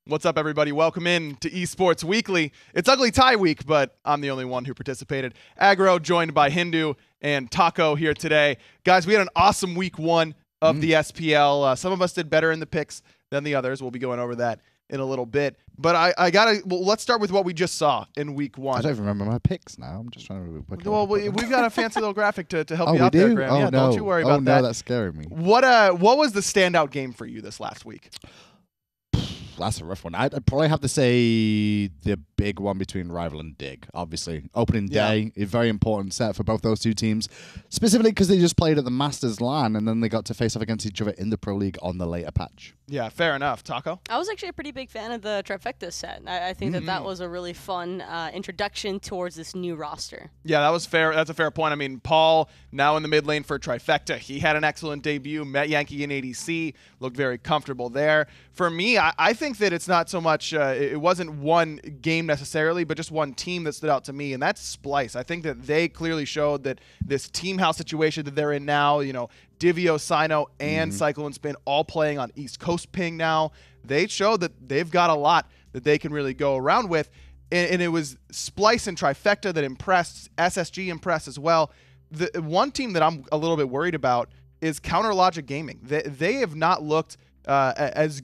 What's up, everybody? Welcome in to Esports Weekly. It's Ugly Tie Week, but I'm the only one who participated. Aggro joined by Hindu and Taco here today. Guys, we had an awesome week one of the SPL. Some of us did better in the picks than the others. We'll be going over that in a little bit. But let's start with what we just saw in week one. I don't even remember my picks now. I'm just trying to look. Well, we've got a fancy little graphic to help you we out do? there, Graham. Oh, yeah, no. Don't you worry about that. Oh, no, that's scaring me. What was the standout game for you this last week? That's a rough one. I'd probably have to say the big one between Rival and Dig. Obviously, opening day, a very important set for both those two teams, specifically because they just played at the Masters LAN and then they got to face off against each other in the Pro League on the later patch. Yeah, fair enough. Taco? I was actually a pretty big fan of the Trifecta set. I think that was a really fun introduction towards this new roster. Yeah, that was fair. That's a fair point. I mean, Paul, now in the mid lane for Trifecta, he had an excellent debut, met Yankee in ADC, looked very comfortable there. For me, I think that it's not so much, it wasn't one game necessarily, but just one team that stood out to me, and that's Splice. I think that they clearly showed that this team house situation that they're in now, you know, Divio, Sino, and Cyclone Spin all playing on East Coast ping now. They showed that they've got a lot that they can really go around with, and it was Splice and Trifecta that impressed. SSG impressed as well. The one team that I'm a little bit worried about is Counter Logic Gaming. They have not looked as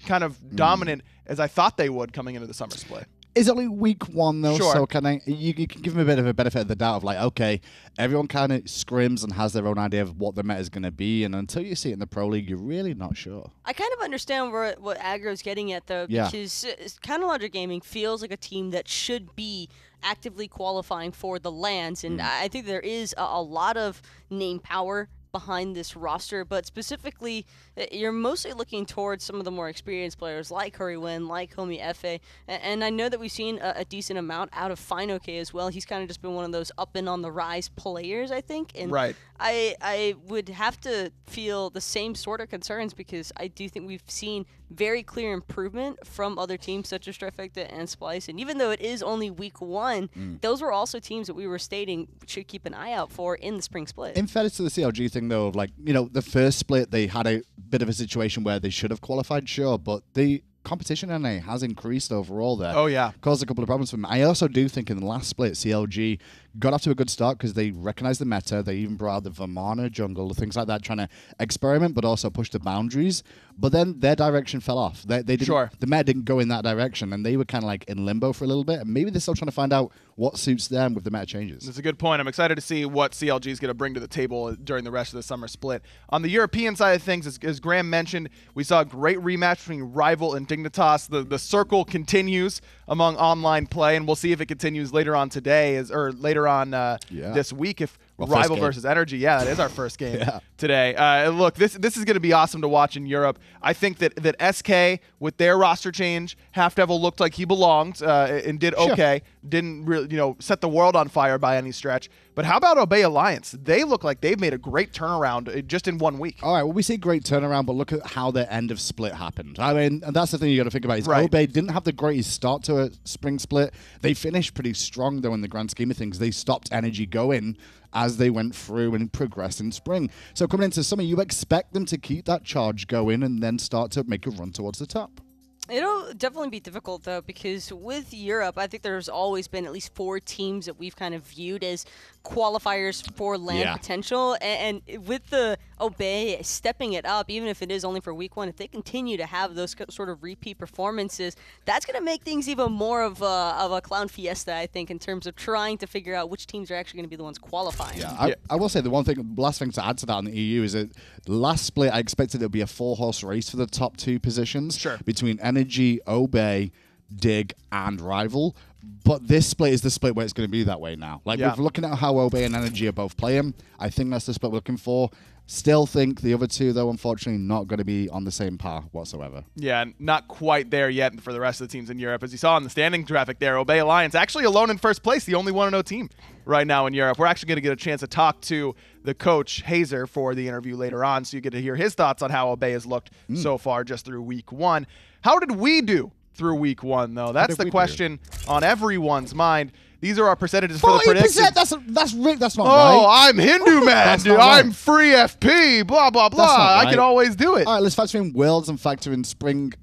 kind of dominant as I thought they would coming into the summer split. It's only week one, though, sure. So you can give them a bit of a benefit of the doubt of like, okay, everyone kind of scrims and has their own idea of what the meta is going to be, and until you see it in the Pro League, you're really not sure. I kind of understand what Aggro's getting at, though, because Counter Logic Gaming feels like a team that should be actively qualifying for the LANs, and I think there is a lot of name power behind this roster, but specifically, you're mostly looking towards some of the more experienced players like Hurry Win, like Homie Efe, and I know that we've seen a decent amount out of FineOK as well. He's kind of just been one of those up and on the rise players, I think, and I would have to feel the same sort of concerns because I do think we've seen very clear improvement from other teams such as Trifecta and Splice, and even though it is only week one, those were also teams that we were stating should keep an eye out for in the spring split. In fairness to the CLG thing, though, like, you know, the first split, they had a bit of a situation where they should have qualified, sure, but the competition in NA has increased overall there. Oh, yeah. Caused a couple of problems for them. I also do think in the last split, CLG got off to a good start because they recognized the meta. They even brought out the Vamana jungle, things like that, trying to experiment, but also push the boundaries. But then their direction fell off. They didn't, the meta didn't go in that direction, and they were kind of like in limbo for a little bit. And maybe they're still trying to find out what suits them with the meta changes. That's a good point. I'm excited to see what CLG is going to bring to the table during the rest of the summer split. On the European side of things, as Graham mentioned, we saw a great rematch between Rival and Dignitas. The circle continues among online play, and we'll see if it continues later on today, or later on this week if Rival versus Energy. Yeah, that is our first game today. Look, this is going to be awesome to watch in Europe. I think that SK, with their roster change, Half Devil looked like he belonged and did okay. Didn't really, set the world on fire by any stretch. But how about Obey Alliance? They look like they've made a great turnaround just in 1 week. All right, well, we see great turnaround, but look at how their end of split happened. I mean, and that's the thing you got to think about is Obey didn't have the greatest start to a spring split. They finished pretty strong, though, in the grand scheme of things. They stopped Energy going as they went through and progressed in spring. So coming into summer, you expect them to keep that charge going and then start to make a run towards the top. It'll definitely be difficult, though, because with Europe, I think there's always been at least 4 teams that we've kind of viewed as qualifiers for LAN potential. And with the Obey stepping it up, even if it is only for week one, if they continue to have those sort of repeat performances, that's going to make things even more of a clown fiesta, I think, in terms of trying to figure out which teams are actually going to be the ones qualifying. Yeah, I will say the last thing to add to that in the EU is that last split, I expected it would be a 4-horse race for the top 2 positions between Energy, Obey, Dig, and Rival. But this split is the split where it's going to be that way now. Like, we're looking at how Obey and Energy are both playing. I think that's the split we're looking for. Still think the other two, though, unfortunately, not going to be on the same par whatsoever. Yeah, not quite there yet for the rest of the teams in Europe. As you saw in the standing graphic there, Obey Alliance actually alone in first place, the only 1-0 team right now in Europe. We're actually going to get a chance to talk to the coach, Hazer, for the interview later on, so you get to hear his thoughts on how Obey has looked so far just through week one. How did we do through week one, though? That's the question on everyone's mind. These are our percentages for the predictions. That's Rick. That's not right. Oh, I'm Hindu man, dude. I'm free FP. Blah blah blah. I can always do it. All right, let's factor in Worlds and factor in Spring.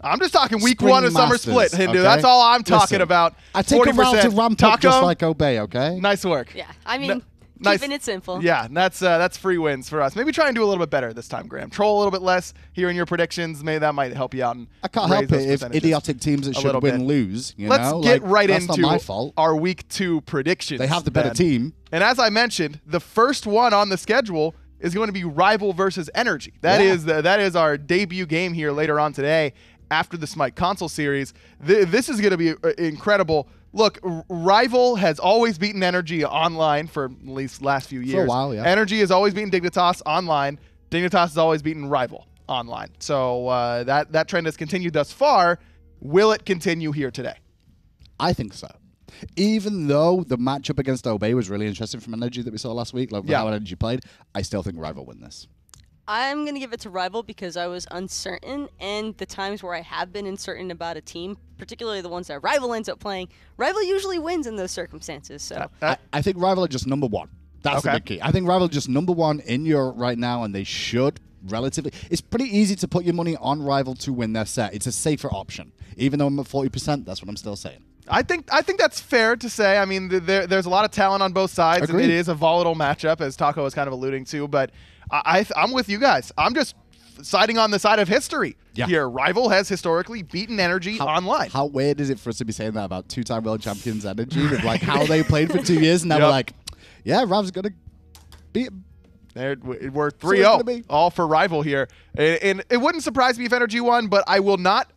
I'm just talking week Spring 1 of Summer Masters, Split, Hindu. okay? That's all I'm talking Listen, about. I take 40%. a round to ramp up Taco, just like Obey, okay? nice work. Yeah, I mean, nice. keeping it simple. Yeah, that's free wins for us. Maybe try and do a little bit better this time, Graham. Troll a little bit less here in your predictions. Maybe that might help you out. And I can't raise help those it if percentages idiotic teams that should win lose. Let's get right that's into not my fault. our week 2 predictions. They have the better then. team. And as I mentioned, the first one on the schedule is going to be Rival versus Energy. That is our debut game here later on today after the SMITE console series. This is going to be incredible. Look, Rival has always beaten Energy online for at least last few years. For a while, yeah. Energy has always beaten Dignitas online. Dignitas has always beaten Rival online. So that trend has continued thus far. Will it continue here today? I think so. Even though the matchup against Obey was really interesting from Energy that we saw last week, like how Energy played, I still think Rival win this. I'm going to give it to Rival because I was uncertain, and the times where I have been uncertain about a team, particularly the ones that Rival ends up playing, Rival usually wins in those circumstances. So I think Rival are just number 1. That's the big key. I think Rival are just number 1 in Europe right now, and they should relatively. It's pretty easy to put your money on Rival to win their set. It's a safer option. Even though I'm at 40%, that's what I'm still saying. I think that's fair to say. I mean, there's a lot of talent on both sides. Agreed. And it is a volatile matchup, as Taco was kind of alluding to. But I'm with you guys. I'm just siding on the side of history here. Rival has historically beaten Energy online. How weird is it for us to be saying that about 2-time world champions Energy with like how they played for 2 years, and now we're like, yeah, Rav's gonna beat. We're 3-0, all for Rival here, and it wouldn't surprise me if Energy won, but I will not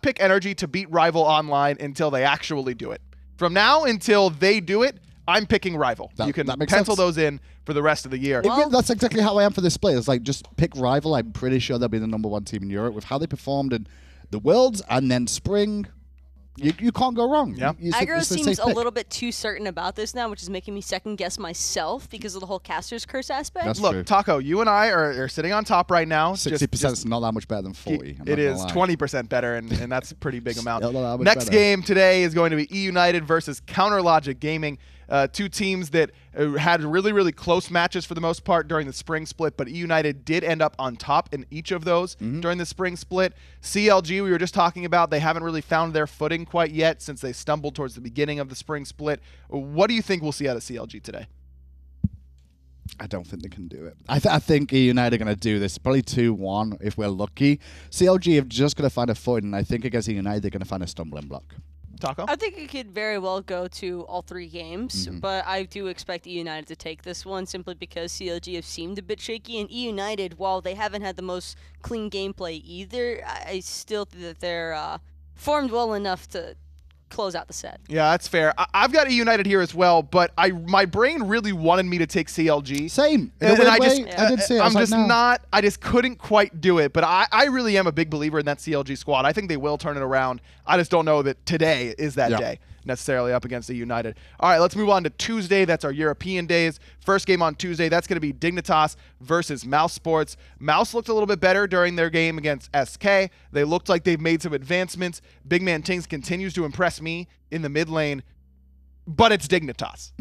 pick Energy to beat Rival online until they actually do it. From now until they do it, I'm picking Rival. You can pencil those in for the rest of the year. Well, that's exactly how I am for this split. It's like, just pick Rival. I'm pretty sure they'll be the number 1 team in Europe with how they performed in the Worlds and then Spring. You can't go wrong. Yeah. Aggro seems a little bit too certain about this now, which is making me second guess myself because of the whole caster's curse aspect. That's Look, true. Taco, you and I are sitting on top right now. 60% is not that much better than 40. It is 20% better, and that's a pretty big amount. Next better. game today is going to be E-United versus Counterlogic Gaming. 2 teams that had really, really close matches for the most part during the spring split, but E-United did end up on top in each of those during the spring split. CLG, we were just talking about, they haven't really found their footing quite yet since they stumbled towards the beginning of the spring split. What do you think we'll see out of CLG today? I don't think they can do it. I think E-United are going to do this. Probably 2-1 if we're lucky. CLG have just got to find a footing, and I think against E-United they're going to find a stumbling block. Taco? I think it could very well go to all 3 games, but I do expect E-United to take this one simply because CLG have seemed a bit shaky, and E-United, while they haven't had the most clean gameplay either, I still think that they're formed well enough to close out the set. Yeah, that's fair. I've got E-United here as well, but my brain really wanted me to take CLG. Same. And I did say it. I just couldn't quite do it, but I really am a big believer in that CLG squad. I think they will turn it around. I just don't know that today is that day necessarily up against the United. All right, let's move on to Tuesday. That's our European days. First game on Tuesday, that's going to be Dignitas versus Mouse Sports. Mouse looked a little bit better during their game against SK. They looked like they've made some advancements. Big Man Tings continues to impress me in the mid lane. But it's Dignitas.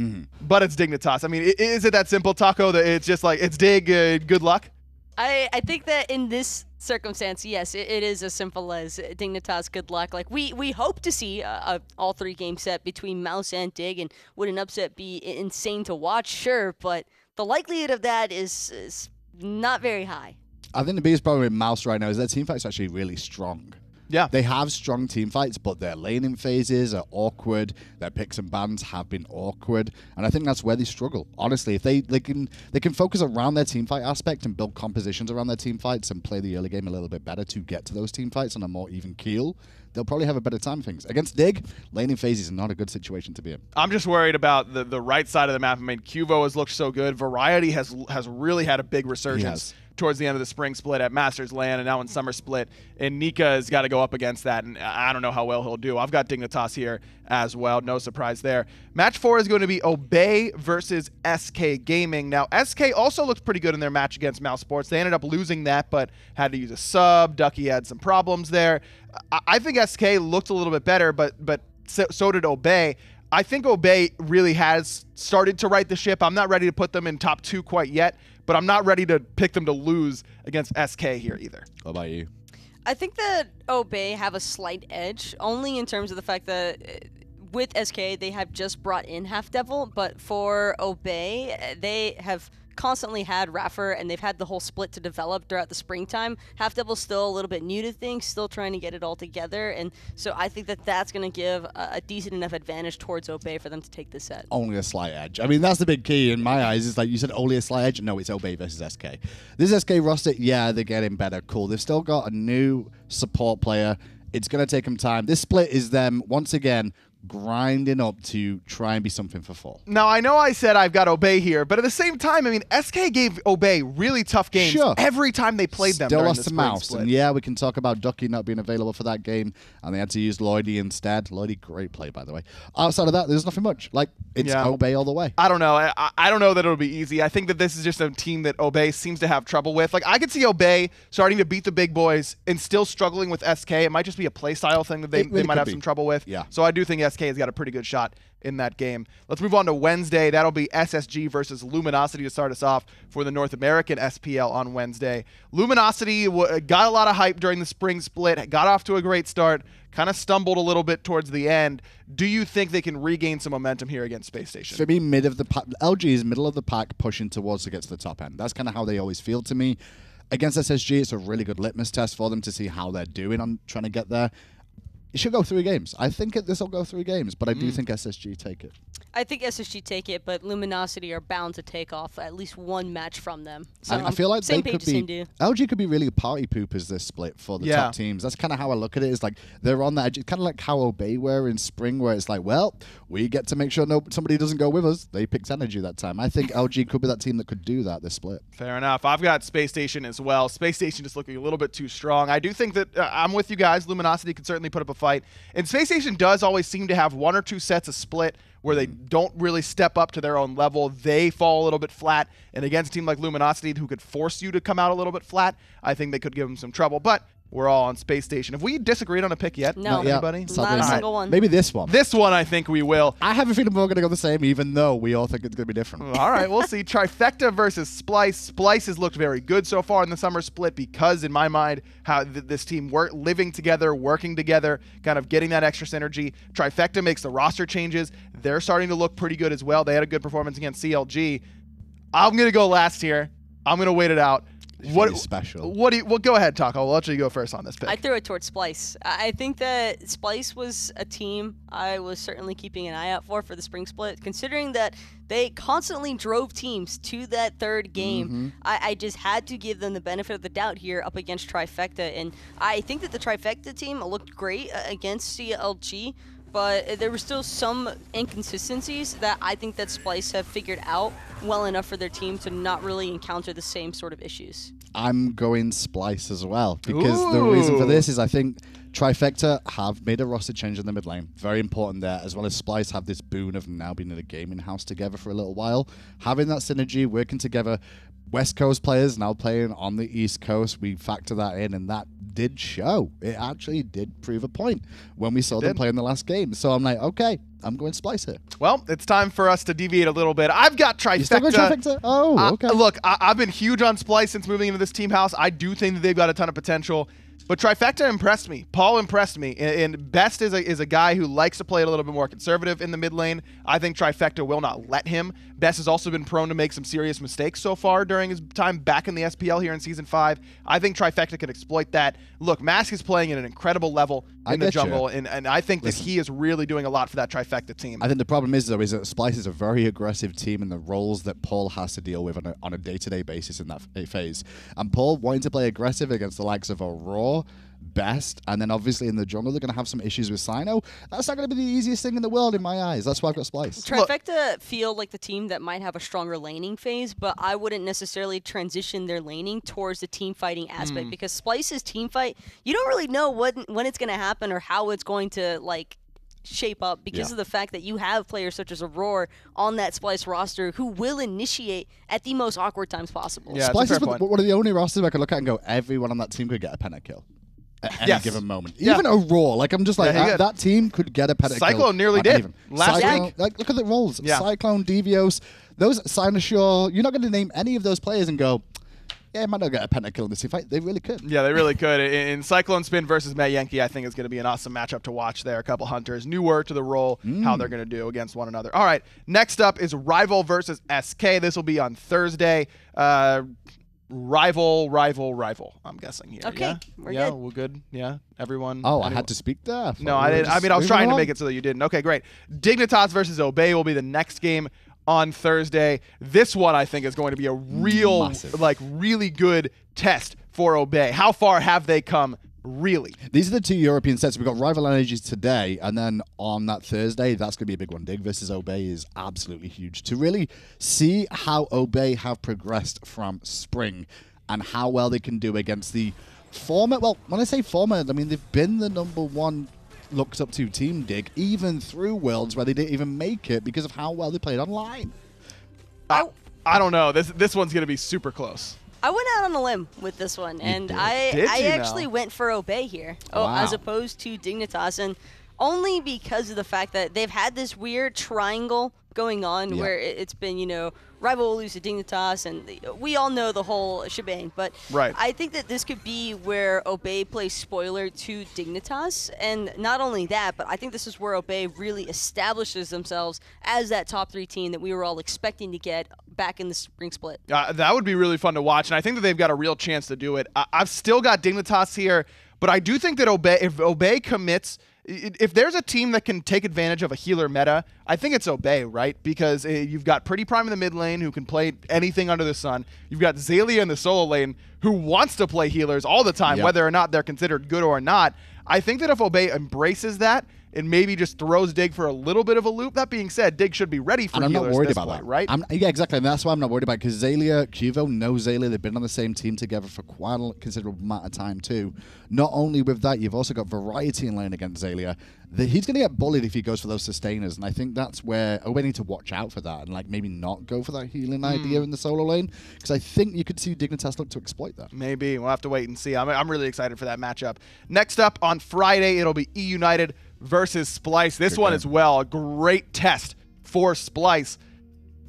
But it's Dignitas. I mean, is it that simple, Taco, that it's just like, it's Dig, good luck? I think that in this circumstance, yes, it is as simple as Dignitas, good luck. Like, we hope to see a all 3 game set between Mouse and Dig, and would an upset be insane to watch? Sure, but the likelihood of that is not very high. I think the biggest problem with Mouse right now is their team fight's actually really strong. Yeah. They have strong team fights, but their laning phases are awkward. Their picks and bans have been awkward. And I think that's where they struggle. Honestly, if they can focus around their team fight aspect and build compositions around their team fights and play the early game a little bit better to get to those team fights on a more even keel, they'll probably have a better time of things. Against Dig, laning phase is not a good situation to be in. I'm just worried about the right side of the map. I mean, Cuvo has looked so good. Variety has really had a big resurgence towards the end of the spring split at Masters LAN and now in Summer Split. And Nika has got to go up against that, and I don't know how well he'll do. I've got Dignitas here as well. No surprise there. Match 4 is going to be Obey versus SK Gaming. Now, SK also looked pretty good in their match against Mouse Sports. They ended up losing that, but had to use a sub. Ducky had some problems there. I think SK looked a little bit better, but so did Obey. I think Obey really has started to right the ship. I'm not ready to put them in top 2 quite yet, but I'm not ready to pick them to lose against SK here either. What about you? I think that Obey have a slight edge, only in terms of the fact that with SK, they have just brought in Half Devil, but for Obey, they have constantly had Raffer, and they've had the whole split to develop throughout the springtime. Half Devil's still a little bit new to things, still trying to get it all together, and so I think that that's going to give a decent enough advantage towards Obey for them to take this set. Only a slight edge. I mean, that's the big key in my eyes. Is like you said, only a slight edge. No, it's Obey versus SK. This SK roster, yeah, they're getting better. Cool. They've still got a new support player. It's going to take them time. This split is them, once again, grinding up to try and be something for fall. Now, I know I said I've got Obey here, but at the same time, I mean, SK gave Obey really tough games every time they played them. Still during lost the to Mouse. split. And yeah, we can talk about Ducky not being available for that game, and they had to use Lloydie instead. Lloydie, great play, by the way. Outside of that, there's nothing much. Like, it's Obey all the way. I don't know. I don't know that it'll be easy. I think that this is just a team that Obey seems to have trouble with. Like, I could see Obey starting to beat the big boys and still struggling with SK. It might just be a play style thing that they might have some trouble with. Yeah. So I do think SK has got a pretty good shot in that game. Let's move on to Wednesday. That'll be SSG versus Luminosity to start us off for the North American SPL on Wednesday. Luminosity got a lot of hype during the spring split, got off to a great start, kind of stumbled a little bit towards the end. Do you think they can regain some momentum here against Space Station? For me, mid of the pack, LG is middle of the pack, pushing towards to get to the top end. That's kind of how they always feel to me. Against SSG, it's a really good litmus test for them to see how they're doing on trying to get there. It should go 3 games. I think this will go 3 games, but I do think SSG take it. I think SSG take it, but Luminosity are bound to take off at least one match from them. So I feel like same they page could be. LG could be really party poopers this split for the top teams. That's kind of how I look at it. It's like they're on that edge. It's kind of like how Obey were in spring, where it's like, well, we get to make sure somebody doesn't go with us. They picked Energy that time. I think LG could be that team that could do that this split. Fair enough. I've got Space Station as well. Space Station just looking a little bit too strong. I do think that I'm with you guys. Luminosity could certainly put up a fight. And Space Station does always seem to have 1 or 2 sets of split where they don't really step up to their own level. They fall a little bit flat. And against a team like Luminosity, who could force you to come out a little bit flat, I think they could give them some trouble. But we're all on Space Station. Have we disagreed on a pick yet? No. Anybody? Not a single one. Maybe this one. This one, I think we will. I have a feeling we're going to go the same, even though we all think it's going to be different. All right, we'll see. Trifecta versus Splice. Splice has looked very good so far in the summer split because, in my mind, how this team living together, working together, kind of getting that extra synergy. Trifecta makes the roster changes. They're starting to look pretty good as well. They had a good performance against CLG. I'm going to go last here. I'm going to wait it out. What special? Well, go ahead, Taco. I'll let you go first on this pick. I threw it towards Splice. I think that Splice was a team I was certainly keeping an eye out for the spring split, considering that they constantly drove teams to that third game. I just had to give them the benefit of the doubt here up against Trifecta, and I think that the Trifecta team looked great against CLG, but there were still some inconsistencies that I think that Splice have figured out well enough for their team to not really encounter the same sort of issues. I'm going Splice as well, because the reason for this is I think Trifecta have made a roster change in the mid lane. Very important there, as well as Splice have this boon of now being in a gaming house together for a little while. Having that synergy, working together, West Coast players now playing on the East Coast, we factor that in, and that did show. It actually did prove a point when we saw them play in the last game. So I'm like, okay, I'm going Splice here. Well, it's time for us to deviate a little bit. I've got Trifecta. You still going Trifecta? Oh, okay. Look, I've been huge on Splice since moving into this team house. I do think that they've got a ton of potential. But Trifecta impressed me. Paul impressed me. And Best is a guy who likes to play it a little bit more conservative in the mid lane. I think Trifecta will not let him. Best has also been prone to make some serious mistakes so far during his time back in the SPL here in Season 5. I think Trifecta can exploit that. Look, Mask is playing at an incredible level in the jungle, and I think that he is really doing a lot for that Trifecta team. I think the problem is, though, is that Splice is a very aggressive team in the roles that Paul has to deal with on a day-to-day basis in that phase. And Paul wanting to play aggressive against the likes of Aurora, Best, and then obviously in the jungle they're going to have some issues with Sino. That's not going to be the easiest thing in the world in my eyes. That's why I've got Splice. Trifecta feel like the team that might have a stronger laning phase, but I wouldn't necessarily transition their laning towards the team fighting aspect because Splice's team fight, you don't really know when it's going to happen or how it's going to shape up because of the fact that you have players such as Aurora on that Splice roster who will initiate at the most awkward times possible. Yeah, Splice is one of the only rosters I can look at and go, everyone on that team could get a penta kill at any given moment. Even Aurora, I'm just like, that team could get a penta kill. Cyclone nearly did last week. Look at the roles. Cyclone, Devios, those Sinosure, you're not going to name any of those players and go, yeah, might not get a pentakill in this fight. They really could. Yeah, they really could. In Cyclone Spin versus Matt Yankee, I think is going to be an awesome matchup to watch there. A couple hunters, newer to the role, how they're going to do against one another. All right, next up is Rival versus SK. This will be on Thursday. Rival. I'm guessing here. Okay, yeah? we're good. good. We're good. Yeah, everyone. Oh, I had to speak there. No, I didn't. I mean, I was trying to make it so that you didn't. Okay, great. Dignitas versus Obey will be the next game on Thursday. This one, I think, is going to be a real, really good test for Obey. How far have they come? Really? These are the two European sets. We've got Rival Energies today, and then on that Thursday, that's going to be a big one. Dig versus Obey is absolutely huge. To really see how Obey have progressed from Spring and how well they can do against the former, well, when I say former, I mean they've been the #1 looked up to team, Dig, even through Worlds where they didn't even make it because of how well they played online. I don't know. This one's going to be super close. I went out on a limb with this one, and I actually went for Obey here, as opposed to Dignitas, and only because of the fact that they've had this weird triangle going on where it's been, Rival will lose to Dignitas, and we all know the whole shebang. But I think that this could be where Obey plays spoiler to Dignitas, and not only that, but I think this is where Obey really establishes themselves as that top 3 team that we were all expecting to get back in the spring split. That would be really fun to watch, and I think that they've got a real chance to do it. I've still got Dignitas here, but I do think that if Obey commits, if there's a team that can take advantage of a healer meta, I think it's Obey, right? Because you've got Pretty Prime in the mid lane who can play anything under the sun. You've got Xaylia in the solo lane who wants to play healers all the time, whether or not they're considered good or not. I think that if Obey embraces that and maybe just throws Dig for a little bit of a loop. That being said, Dig should be ready for healers. I'm not worried about point, that, right? Yeah, exactly. And that's why I'm not worried about it, because Xaylia, Cuvo knows Xaylia. They've been on the same team together for quite a considerable amount of time too. Not only with that, you've also got variety in lane against Xaylia. He's going to get bullied if he goes for those sustainers, and I think that's where we need to watch out for that and maybe not go for that healing idea in the solo lane, because I think you could see Dignitas look to exploit that. Maybe. We'll have to wait and see. I'm really excited for that matchup. Next up on Friday, it'll be E United versus Splice. This one as well, a great test for Splice.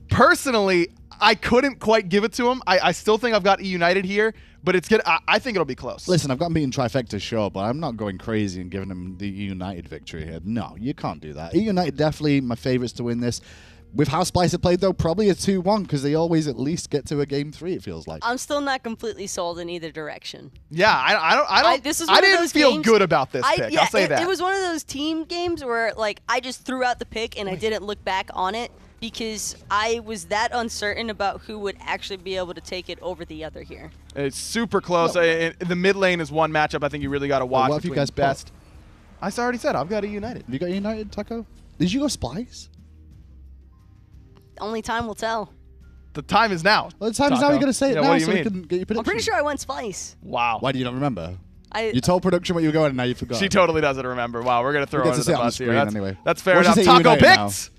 Personally, I couldn't quite give it to him. I still think I've got E United here, but it's good. I think it'll be close. Listen, I've got him beating Trifecta, sure, but I'm not going crazy and giving him the E United victory here. No, you can't do that. E United definitely my favorites to win this. With how Splice have played, though, probably a 2-1, because they always at least get to a game 3, it feels like. I'm still not completely sold in either direction. Yeah, I didn't feel good about this pick. I'll say that. It was one of those team games where, I just threw out the pick and I didn't look back on it because I was that uncertain about who would actually be able to take it over the other here. It's super close. The mid lane is one matchup I think you really got to watch. What have you guys best? I already said I've got E United. Have you got E United, Taco? Did you go Splice? Only time will tell. The time is now. Well, the time is now. You're going to say it now what do so you we can get your prediction. I'm pretty sure I went Splice. Wow. Why do you not remember? You told production what you were going and now you forgot. She totally doesn't remember. Wow, we're going to throw her under the bus here. Anyway. That's fair enough. Taco picked!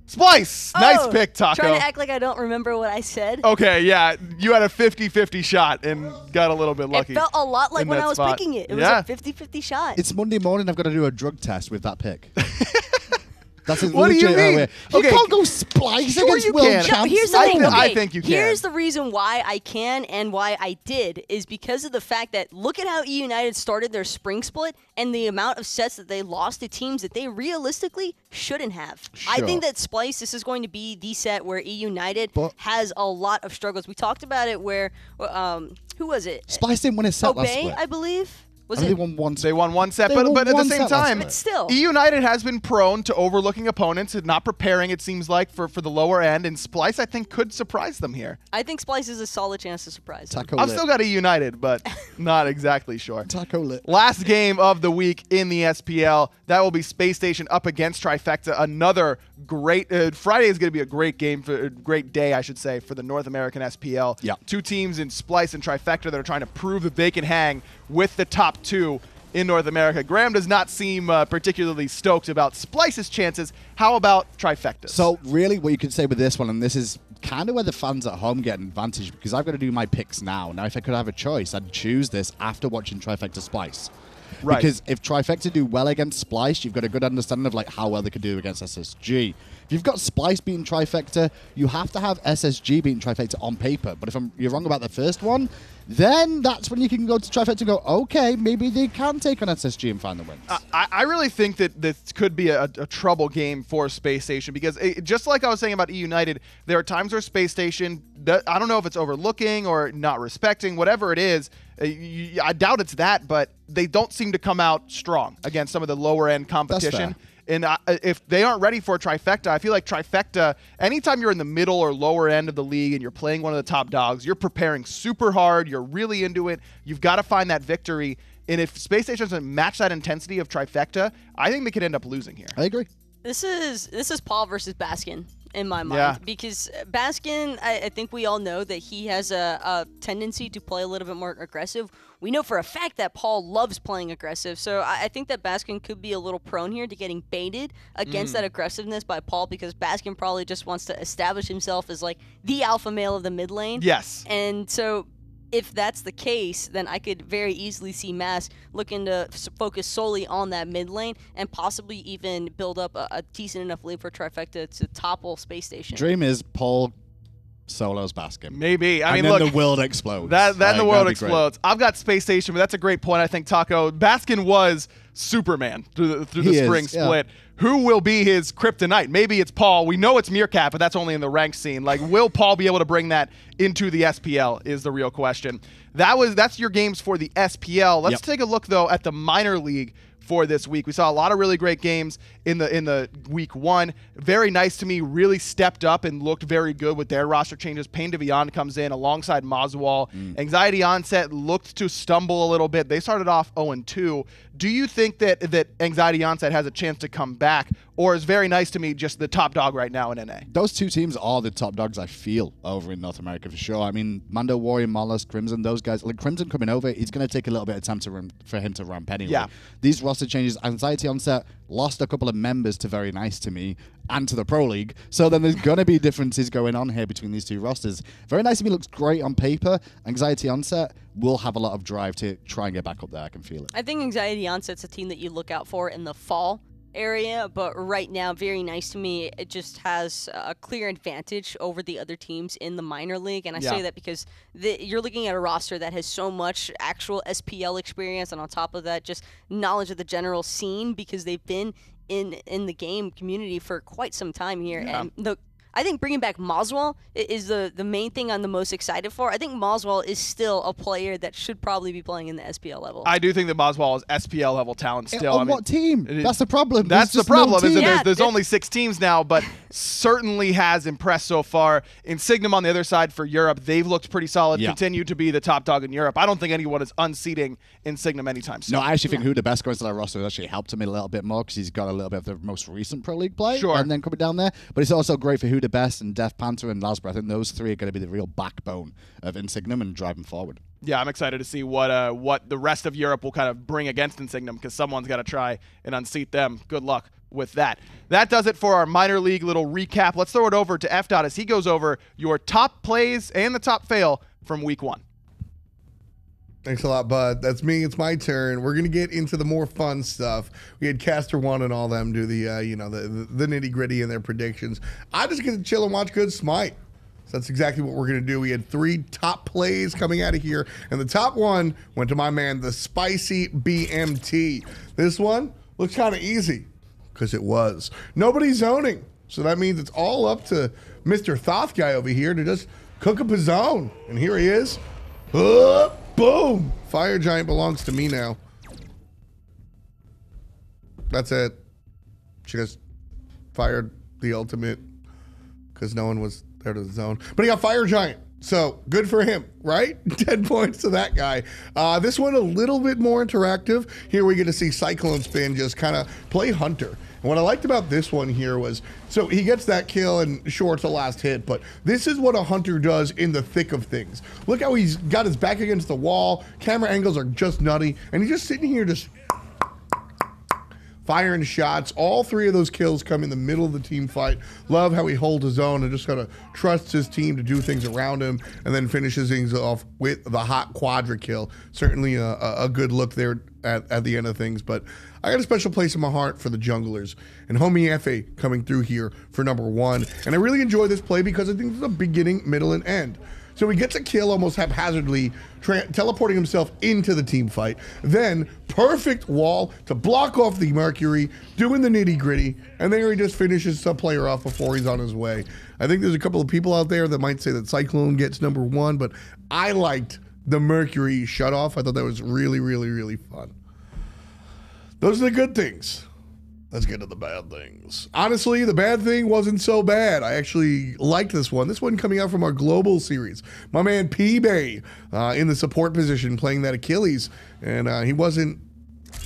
Splice! Nice pick, Taco. Trying to act like I don't remember what I said. Okay, yeah. You had a 50-50 shot and got a little bit lucky. It felt a lot like when I was picking it. It was a 50-50 shot. It's Monday morning. I've got to do a drug test with that pick. That's what do you mean? You can't go Splice against world champs. Here's the thing. I think you can. Here's the reason why I can and why I did is because of the fact that look at how E United started their spring split and the amount of sets that they lost to teams that they realistically shouldn't have. Sure. I think that Splice, this is going to be the set where E United has a lot of struggles. We talked about it where, who was it? Splice didn't win a set last split. split. I believe. They won one set. They won one set, but at the same time, but still. E United has been prone to overlooking opponents and not preparing, it seems like, for the lower end, and Splice, I think, could surprise them here. I think Splice is a solid chance to surprise them. I've still got E United, but not exactly sure. Taco lit. Last game of the week in the SPL, that will be Space Station up against Trifecta. Another great Friday is going to be a great game, great day, I should say, for the North American SPL. Yeah. Two teams in Splice and Trifecta that are trying to prove that they can hang with the top two in North America. Graham does not seem particularly stoked about Splice's chances. How about Trifecta's? So really what you can say with this one, and this is kind of where the fans at home get an advantage, because I've got to do my picks now. Now, if I could have a choice, I'd choose this after watching Trifecta Splice. Right. Because if Trifecta do well against Splice, you've got a good understanding of like how well they could do against SSG. If you've got Splice beating Trifecta, you have to have SSG beating Trifecta on paper. But if you're wrong about the first one, then that's when you can go to Trifecta and go, okay, maybe they can take on SSG and find the wins. I really think that this could be a trouble game for Space Station because just like I was saying about E United, there are times where Space Station, I don't know if it's overlooking or not respecting, whatever it is. I doubt it's that, but they don't seem to come out strong against some of the lower end competition. And if they aren't ready for a Trifecta, I feel like Trifecta, anytime you're in the middle or lower end of the league and you're playing one of the top dogs, you're preparing super hard. You're really into it. You've got to find that victory. And if Space Station doesn't match that intensity of Trifecta, I think they could end up losing here. I agree. This is Paul versus Baskin in my mind, because Baskin, I think we all know that he has a tendency to play a little bit more aggressive. We know for a fact that Paul loves playing aggressive, so I think that Baskin could be a little prone here to getting baited against that aggressiveness by Paul, because Baskin probably just wants to establish himself as like the alpha male of the mid lane. Yes. And so if that's the case, then I could very easily see Mass looking to focus solely on that mid lane and possibly even build up a decent enough lead for Trifecta to topple Space Station. Dream is Paul solos Baskin. Maybe. I mean, then look, the world explodes. Then the world explodes. Great. I've got Space Station, but that's a great point, I think, Taco. Baskin was Superman through the spring split. Yeah. Who will be his kryptonite? Maybe it's Paul. We know it's Meerkat, but that's only in the ranked scene. Like, will Paul be able to bring that into the SPL is the real question. That's your games for the SPL. Let's take a look, though, at the minor league for this week. We saw a lot of really great games in the week one. Very nice to me, really stepped up and looked very good with their roster changes. Pain to Beyond comes in alongside Moswall. Anxiety Onset looked to stumble a little bit. They started off 0-2. Do you think that Anxiety Onset has a chance to come back, or is Very Nice to me just the top dog right now in NA? Those two teams are the top dogs, I feel, over in North America for sure. I mean, Mando Warrior, Mollusk, Crimson, those guys. Like, Crimson coming over, it's going to take a little bit of time for him to ramp anyway. Yeah. These roster changes, Anxiety Onset lost a couple of members to Very Nice to me and to the Pro League. So then there's going to be differences going on here between these two rosters. Very Nice to me looks great on paper. Anxiety Onset will have a lot of drive to try and get back up there. I can feel it. I think Anxiety Onset's a team that you look out for in the fall area, but right now, Very Nice to me, it just has a clear advantage over the other teams in the minor league. And I say that because you're looking at a roster that has so much actual SPL experience, and on top of that, just knowledge of the general scene, because they've been in the game community for quite some time here. And I think bringing back Moswall is the main thing I'm the most excited for. I think Moswall is still a player that should probably be playing in the SPL level. I do think that Moswall is SPL level talent still. On what team? That's the problem. That's the problem. There's only 6 teams now, but certainly has impressed so far. Insignum on the other side for Europe, they've looked pretty solid, continue to be the top dog in Europe. I don't think anyone is unseating Insignum anytime soon. No, I actually think who the best goes to that roster has actually helped him a little bit more, because he's got a little bit of the most recent Pro League play and then coming down there. But it's also great for who the best and Death Panther and Lasbra. I think those three are going to be the real backbone of Insignum and driving forward. Yeah, I'm excited to see what the rest of Europe will kind of bring against Insignum, because someone's got to try and unseat them. Good luck with that. That does it for our minor league little recap. Let's throw it over to F. Dot as he goes over your top plays and the top fail from week one. Thanks a lot, bud. That's me. It's my turn. We're gonna get into the more fun stuff. We had Caster One and all them do the the nitty gritty in their predictions. I just get to chill and watch good Smite. So that's exactly what we're gonna do. We had 3 top plays coming out of here, and the top one went to my man, the Spicy BMT. This one looks kind of easy, because it was. Nobody's zoning, so that means it's all up to Mr. Thoth guy over here to just cook up his zone. And here he is. Boom! Fire Giant belongs to me now. That's it. Just fired the ultimate because no one was there to the zone. But he got Fire Giant. So good for him, right? 10 points to that guy. This one a little bit more interactive. Here we get to see Cyclone Spin just kind of play Hunter. And what I liked about this one here was, so he gets that kill and sure, it's the last hit, but this is what a Hunter does in the thick of things. Look how he's got his back against the wall. Camera angles are just nutty. And he's just sitting here just firing shots. All 3 of those kills come in the middle of the team fight. Love how he holds his own and just kind of trusts his team to do things around him, and then finishes things off with the hot quadra kill. Certainly a good look there at the end of things, but I got a special place in my heart for the junglers, and Homie Efe coming through here for number 1. And I really enjoy this play because I think it's a beginning, middle, and end. So he gets a kill almost haphazardly, teleporting himself into the team fight. Then perfect wall to block off the Mercury, doing the nitty-gritty, and there he just finishes some player off before he's on his way. I think there's a couple of people out there that might say that Cyclone gets number 1, but I liked the Mercury shut off. I thought that was really, really, really fun. Those are the good things. Let's get to the bad things. Honestly, the bad thing wasn't so bad. I actually liked this one. This one coming out from our global series. My man P-Bay in the support position playing that Achilles. And he wasn't,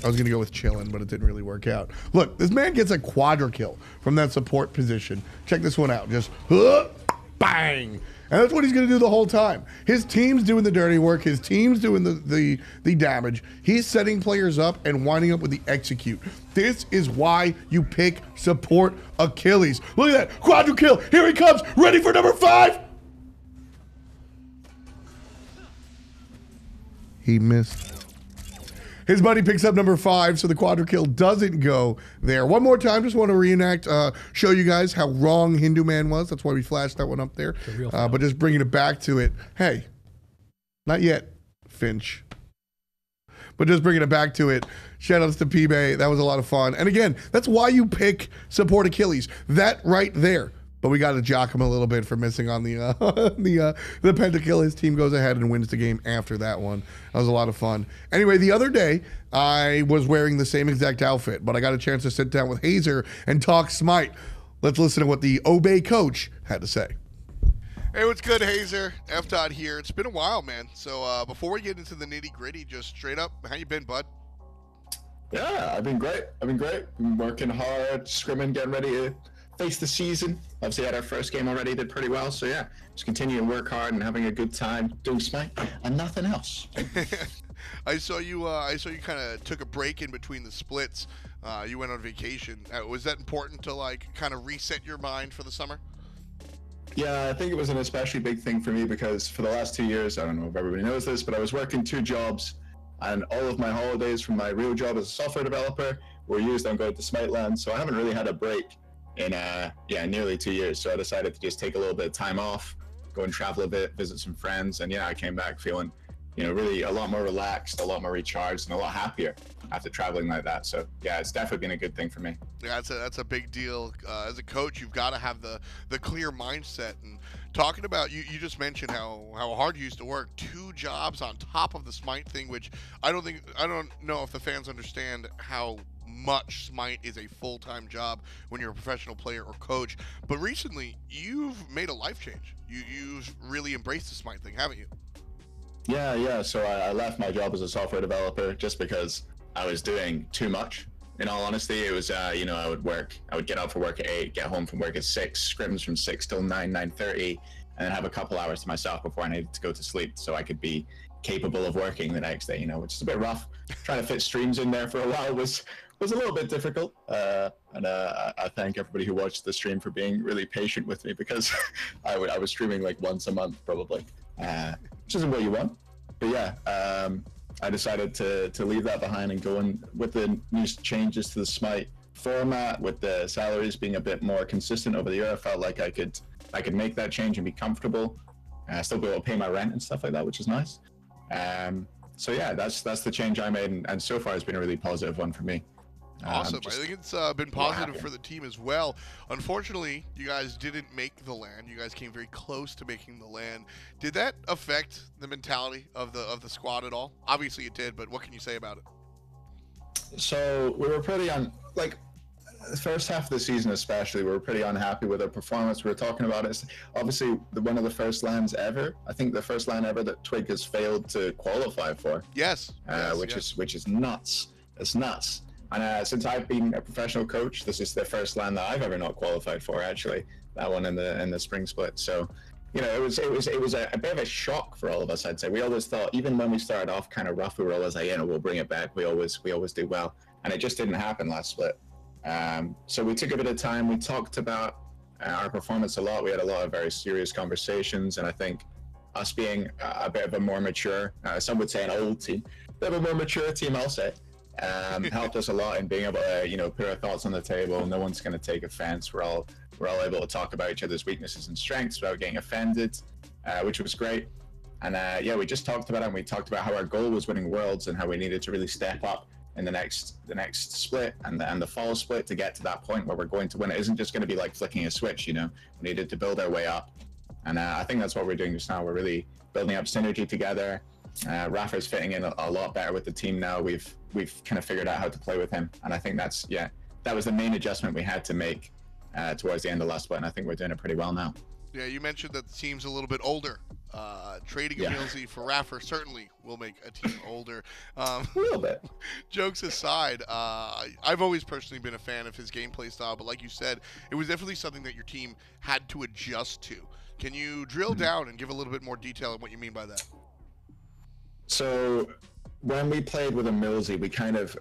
I was going to go with chillin', but it didn't really work out. Look, this man gets a quadra kill from that support position. Check this one out. Just bang. And that's what he's going to do the whole time. His team's doing the dirty work. His team's doing the damage. He's setting players up and winding up with the execute. This is why you pick support Achilles. Look at that. Quadra kill. Here he comes. Ready for number 5. He missed. His buddy picks up number 5, so the quadra kill doesn't go there. One more time, just want to reenact, show you guys how wrong Hindu Man was. That's why we flashed that one up there. But just bringing it back to it. Hey, not yet, Finch. But just bringing it back to it. Shout outs to P-Bay. That was a lot of fun. And again, that's why you pick support Achilles. That right there. But we got to jock him a little bit for missing on the pentakill. His team goes ahead and wins the game after that one. That was a lot of fun. Anyway, the other day, I was wearing the same exact outfit, but I got a chance to sit down with Hazer and talk Smite. Let's listen to what the Obey coach had to say. Hey, what's good, Hazer? F-Dot here. It's been a while, man. So before we get into the nitty-gritty, just straight up, how you been, bud? Yeah, I've been great. Been working hard, scrimming, getting ready to face the season. Obviously had our first game already, did pretty well. So yeah, just continue to work hard and having a good time doing Smite and nothing else. I saw you kind of took a break in between the splits. You went on vacation. Was that important to like kind of reset your mind for the summer? Yeah, I think it was an especially big thing for me because for the last 2 years, I don't know if everybody knows this, but I was working 2 jobs and all of my holidays from my real job as a software developer were used on going to Smite land. So I haven't really had a break in nearly 2 years. So I decided to just take a little bit of time off, go and travel a bit, visit some friends, and yeah, I came back feeling, really a lot more relaxed, a lot more recharged, and a lot happier after traveling like that. So yeah, it's definitely been a good thing for me. Yeah, that's a big deal. As a coach, you've got to have the clear mindset. And talking about you just mentioned how hard you used to work, 2 jobs on top of the Smite thing, which I don't know if the fans understand how much Smite is a full-time job when you're a professional player or coach. But recently, you've made a life change. You've really embraced the Smite thing, haven't you? Yeah. So I left my job as a software developer just because I was doing too much. In all honesty, it was, I would get out for work at 8, get home from work at 6, scrims from 6 till 9:30, and then have a couple hours to myself before I needed to go to sleep so I could be capable of working the next day, which is a bit rough. Trying to fit streams in there for a while was a little bit difficult. And I thank everybody who watched the stream for being really patient with me because I was streaming like once a month probably, which isn't what you want. But yeah, I decided to leave that behind and go in with the new changes to the Smite format, with the salaries being a bit more consistent over the year. I felt like I could make that change and be comfortable, still be able to pay my rent and stuff like that, which is nice. So yeah, that's the change I made, and so far it's been a really positive one for me. Awesome. I think it's been positive for the team as well. Unfortunately, you guys didn't make the LAN. You guys came very close to making the LAN. Did that affect the mentality of the squad at all? Obviously it did, but what can you say about it? So we were pretty the first half of the season especially, we were pretty unhappy with our performance. We were talking about it. Obviously, one of the first LANs ever. I think the first LAN ever that Twig has failed to qualify for. Yes. Which is nuts. It's nuts. And since I've been a professional coach, this is the first LAN that I've ever not qualified for. Actually, that one in the spring split. So, it was a bit of a shock for all of us. I'd say we always thought, even when we started off kind of rough, we were always like, we'll bring it back. We always do well. and it just didn't happen last split. So we took a bit of time. We talked about our performance a lot. We had a lot of very serious conversations, and I think us being a bit of a more mature, some would say an old team, a bit of a more mature team, I'll say, helped us a lot in being able to, put our thoughts on the table. No one's going to take offense. We're all able to talk about each other's weaknesses and strengths without getting offended, which was great. And we just talked about it, and we talked about how our goal was winning Worlds and how we needed to really step up in the next split and the fall split to get to that point where we're going to win. It isn't just going to be like flicking a switch, we needed to build our way up. And I think that's what we're doing just now. We're really building up synergy together. Rafa's fitting in a lot better with the team now. We've kind of figured out how to play with him. And I think that was the main adjustment we had to make towards the end of last split. And I think we're doing it pretty well now. Yeah, you mentioned that the team's a little bit older. Trading a Millsy for Rafa certainly will make a team older. A little bit. Jokes aside, I've always personally been a fan of his gameplay style, but like you said, it was definitely something that your team had to adjust to. Can you drill down and give a little bit more detail on what you mean by that? So when we played with a Millsy,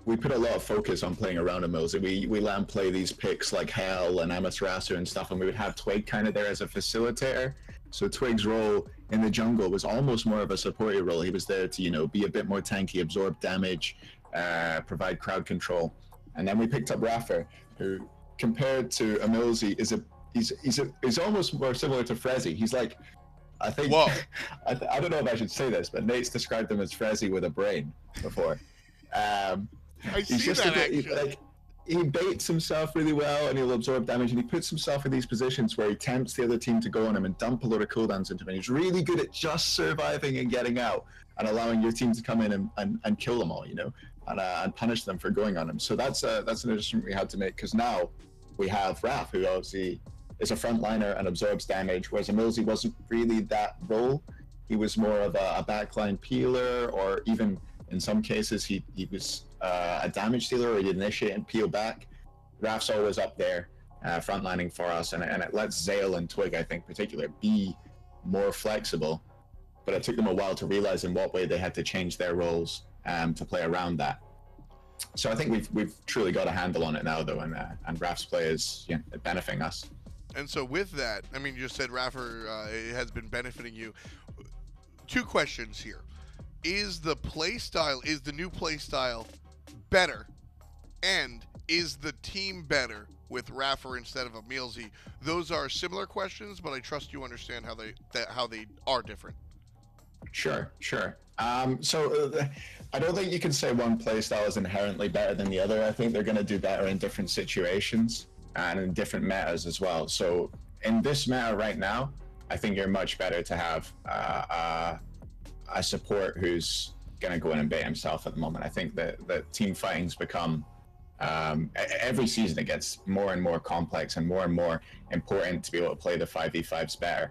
we put a lot of focus on playing around a Millsy. We let him play these picks like Hell and Amaterasu and stuff, and we would have Twig kind of there as a facilitator. So Twig's role in the jungle was almost more of a supportive role. He was there to, be a bit more tanky, absorb damage, provide crowd control. And then we picked up Rafa, who compared to a Millsy he's almost more similar to Frezzy. He's like, I think, Whoa. I don't know if I should say this, but Nate's described him as Frezzy with a brain before. I see that actually. He baits himself really well, and he'll absorb damage, and he puts himself in these positions where he tempts the other team to go on him and dump a load of cooldowns into him. And he's really good at just surviving and getting out and allowing your team to come in and kill them all, and punish them for going on him. So that's an adjustment we had to make, because now we have Raf, who obviously is a frontliner and absorbs damage, whereas Millsy wasn't really that role. He was more of a backline peeler, or even in some cases he was a damage dealer, or he'd initiate and peel back. Raf's always up there frontlining for us, and it lets Zale and Twig, I think, particular, be more flexible. But it took them a while to realize in what way they had to change their roles to play around that. So I think we've truly got a handle on it now, though, and Raf's play is benefiting us. And so with that, I mean, you just said Rafa has been benefiting you. Two questions here. Is the new play style better? And is the team better with Rafa instead of a Millsy? Those are similar questions, but I trust you understand how they are different. Sure. So I don't think you can say one play style is inherently better than the other. I think they're going to do better in different situations and in different metas as well. So in this meta right now, I think you're much better to have a support who's going to go in and bait himself at the moment. I think that team fighting's become, every season it gets more and more complex and more important to be able to play the 5v5s better.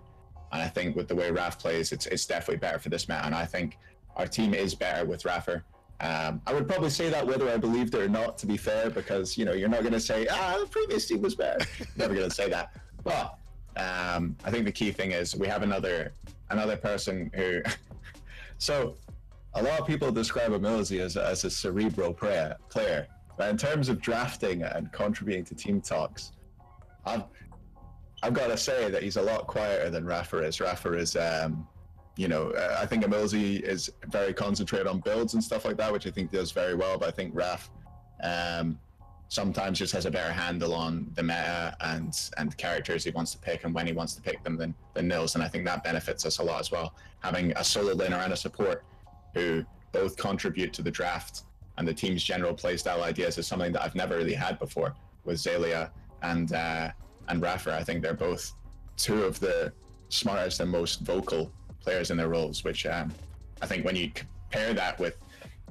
And I think with the way Raf plays, it's definitely better for this meta. And I think our team is better with Rafa. I would probably say that whether I believed it or not, to be fair, because, you're not going to say, the previous team was better. Never going to say that. But I think the key thing is we have another person who... So a lot of people describe a Millsy as a cerebral player. But in terms of drafting and contributing to team talks, I've got to say that he's a lot quieter than Rafa is. Rafa is... I think a Millsy is very concentrated on builds and stuff like that, which I think does very well. But I think Raf sometimes just has a better handle on the meta and characters he wants to pick and when he wants to pick them than Nils. And I think that benefits us a lot as well. Having a solo laner and a support who both contribute to the draft and the team's general playstyle ideas is something that I've never really had before with Zalia and Rafa. I think they're both two of the smartest and most vocal players in their roles, which I think when you compare that with